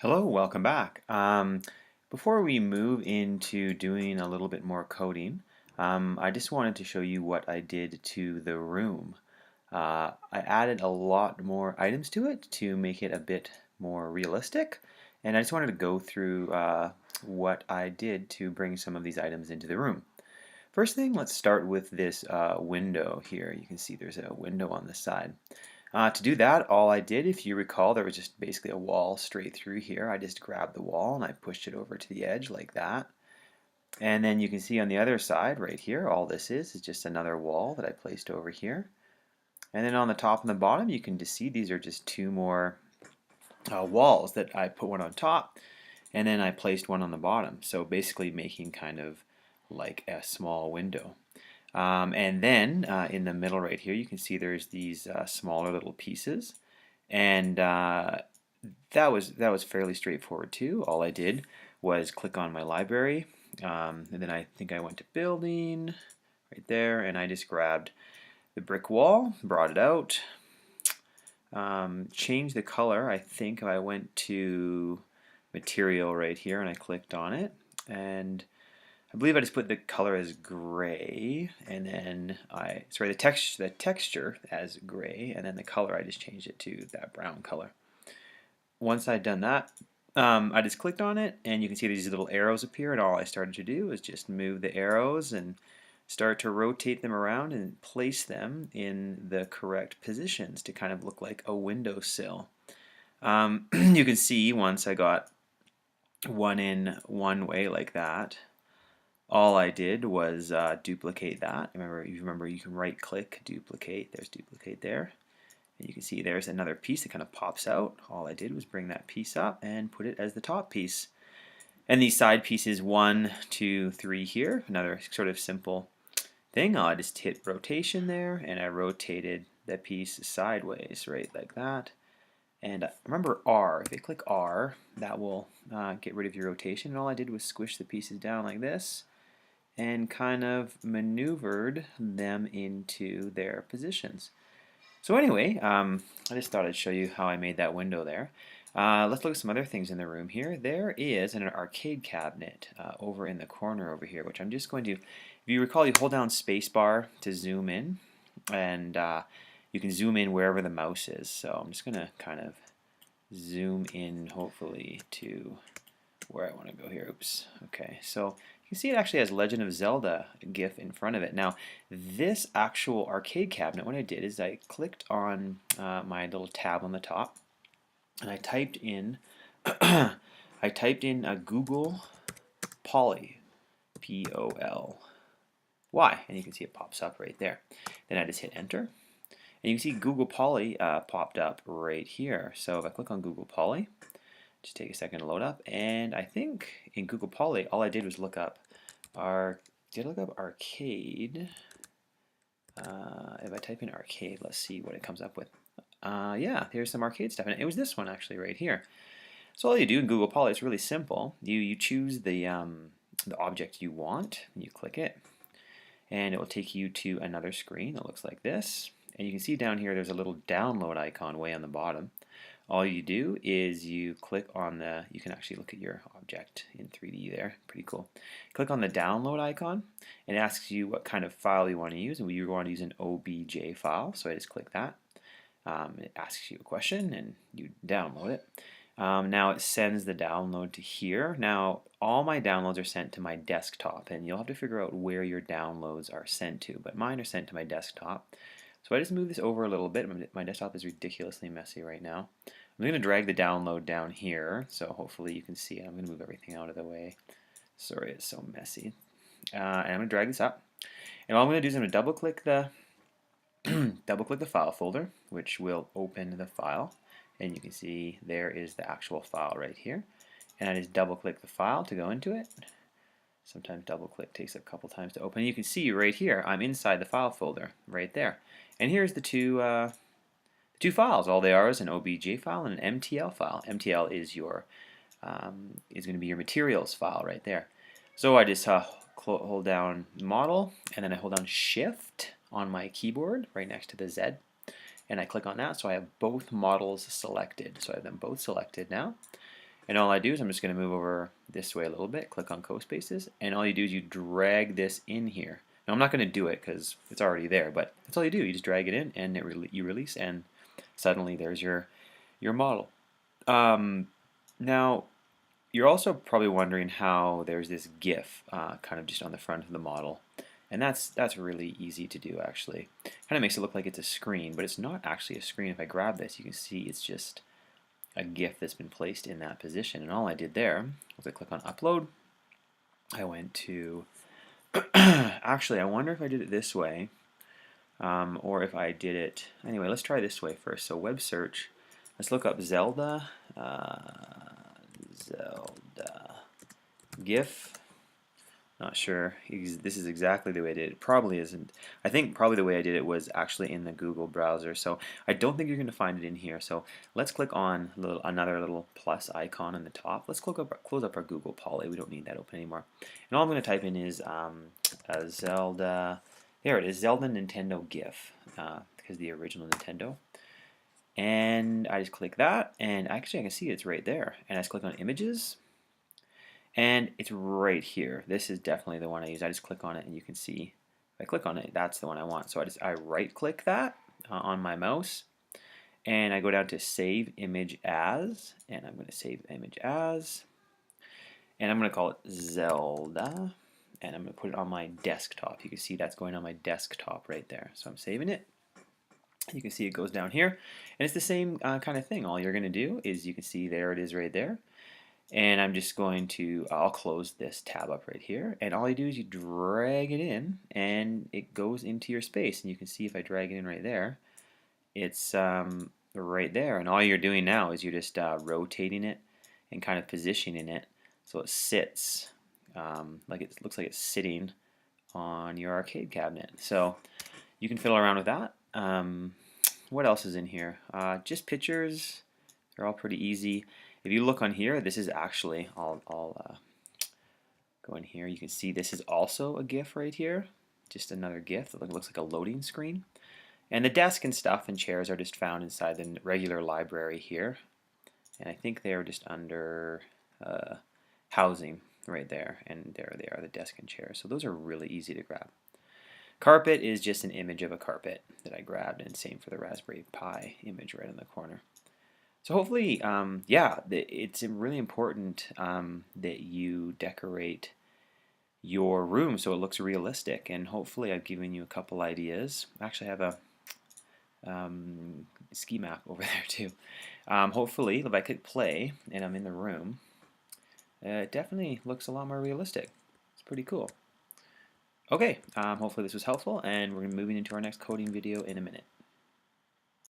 Hello, welcome back. Before we move into doing a little bit more coding, I just wanted to show you what I did to the room. I added a lot more items to it to make it a bit more realistic, and I just wanted to go through what I did to bring some of these items into the room. First thing, let's start with this window here. You can see there's a window on the side. To do that, all I did, if you recall, there was just basically a wall straight through here. I just grabbed the wall and I pushed it over to the edge like that. And then you can see on the other side right here, all this is just another wall that I placed over here. And then on the top and the bottom, you can just see these are just two more walls that I put one on top and then I placed one on the bottom. So basically making kind of like a small window. And then in the middle right here, you can see there's these smaller little pieces, and that was fairly straightforward too. All I did was click on my library, and then I think I went to building right there, and I just grabbed the brick wall, brought it out, changed the color. I think I went to material right here, and I clicked on it, and I believe I just put the color as gray, and then the texture as gray, and then the color I just changed it to that brown color. Once I'd done that, I just clicked on it, and you can see these little arrows appear, and all I started to do is just move the arrows and start to rotate them around and place them in the correct positions to kind of look like a windowsill. You can see once I got one in one way like that, all I did was duplicate that. Remember, you can right click, duplicate, there's duplicate there. And you can see there's another piece that kind of pops out. All I did was bring that piece up and put it as the top piece. And these side pieces, 1, 2, 3 here, another sort of simple thing. I just hit rotation there and I rotated the piece sideways, right like that. And remember R, if you click R, that will get rid of your rotation. And all I did was squish the pieces down like this and kind of maneuvered them into their positions. So anyway, I just thought I'd show you how I made that window there. Let's look at some other things in the room here. There is an arcade cabinet over in the corner over here, which I'm just going to, if you recall, you hold down spacebar to zoom in, and you can zoom in wherever the mouse is. So I'm just going to kind of zoom in, hopefully, to where I want to go here. Oops. Okay, so you can see it actually has Legend of Zelda GIF in front of it. Now, this actual arcade cabinet, what I did is I clicked on my little tab on the top, and I typed in a Google Poly, P-O-L-Y, and you can see it pops up right there. Then I just hit enter, and you can see Google Poly popped up right here. So if I click on Google Poly, just take a second to load up, and I think in Google Poly, all I did was look up arcade. If I type in arcade, let's see what it comes up with. Yeah, here's some arcade stuff, and it was this one actually right here. So all you do in Google Poly, it's really simple. You choose the object you want, and you click it, and it will take you to another screen that looks like this. And you can see down here there's a little download icon way on the bottom. All you do is you click on you can actually look at your object in 3D there, pretty cool. Click on the download icon, and it asks you what kind of file you want to use, and we want to use an OBJ file, so I just click that. It asks you a question, and you download it. Now it sends the download to here. Now all my downloads are sent to my desktop, and you'll have to figure out where your downloads are sent to, but mine are sent to my desktop. So I just move this over a little bit. My desktop is ridiculously messy right now. I'm going to drag the download down here, so hopefully you can see it. I'm going to move everything out of the way. Sorry, it's so messy. And I'm going to drag this up. And all I'm going to do is I'm going to double-click the file folder, which will open the file. And you can see there is the actual file right here. And I just double-click the file to go into it. Sometimes double-click takes a couple times to open. You can see right here, I'm inside the file folder right there. And here's the two files. All they are is an OBJ file and an MTL file. MTL is going to be your materials file right there. So I just hold down model, and then I hold down Shift on my keyboard right next to the Z, and I click on that. So I have both models selected. So I have them both selected now. And all I do is I'm just going to move over this way a little bit, click on CoSpaces, and all you do is you drag this in here. Now I'm not going to do it because it's already there, but that's all you do. You just drag it in and you release, and suddenly there's your model. Now you're also probably wondering how there's this GIF kind of just on the front of the model. And that's really easy to do actually. Kind of makes it look like it's a screen, but it's not actually a screen. If I grab this, you can see it's just a GIF that's been placed in that position. And all I did there was I click on upload. I went to, actually I wonder if I did it this way or if I did it, anyway, let's try this way first. So web search, let's look up Zelda, Zelda GIF. Not sure. This is exactly the way I did it. It probably isn't. I think probably the way I did it was actually in the Google browser. So I don't think you're going to find it in here. So let's click on another little plus icon on the top. Let's close up our Google Poly. We don't need that open anymore. And all I'm going to type in is Zelda. There it is, Zelda Nintendo GIF, because the original Nintendo. And I just click that, and actually I can see it's right there. And I just click on Images. And it's right here. This is definitely the one I use. I just click on it and you can see, if I click on it, that's the one I want. So I right click that on my mouse and I go down to Save Image As, and I'm going to save image as, and I'm going to call it Zelda, and I'm going to put it on my desktop. You can see that's going on my desktop right there. So I'm saving it. You can see it goes down here, and it's the same kind of thing. All you're going to do is you can see there it is right there. And I'm just going to, I'll close this tab up right here, and all you do is you drag it in and it goes into your space, and you can see if I drag it in right there, it's right there, and all you're doing now is you're just rotating it and kind of positioning it so it sits like it looks like it's sitting on your arcade cabinet. So you can fiddle around with that. What else is in here? Just pictures. They're all pretty easy. If you look on here, this is actually, I'll go in here, you can see this is also a GIF right here, just another GIF that looks like a loading screen. And the desk and stuff and chairs are just found inside the regular library here. And I think they're just under housing right there, and there they are, the desk and chairs. So those are really easy to grab. Carpet is just an image of a carpet that I grabbed, and same for the Raspberry Pi image right in the corner. So hopefully, yeah, it's really important that you decorate your room so it looks realistic. And hopefully I've given you a couple ideas. Actually, I have a ski map over there too. Hopefully, if I click play and I'm in the room, it definitely looks a lot more realistic. It's pretty cool. Okay, hopefully this was helpful, and we're moving into our next coding video in a minute.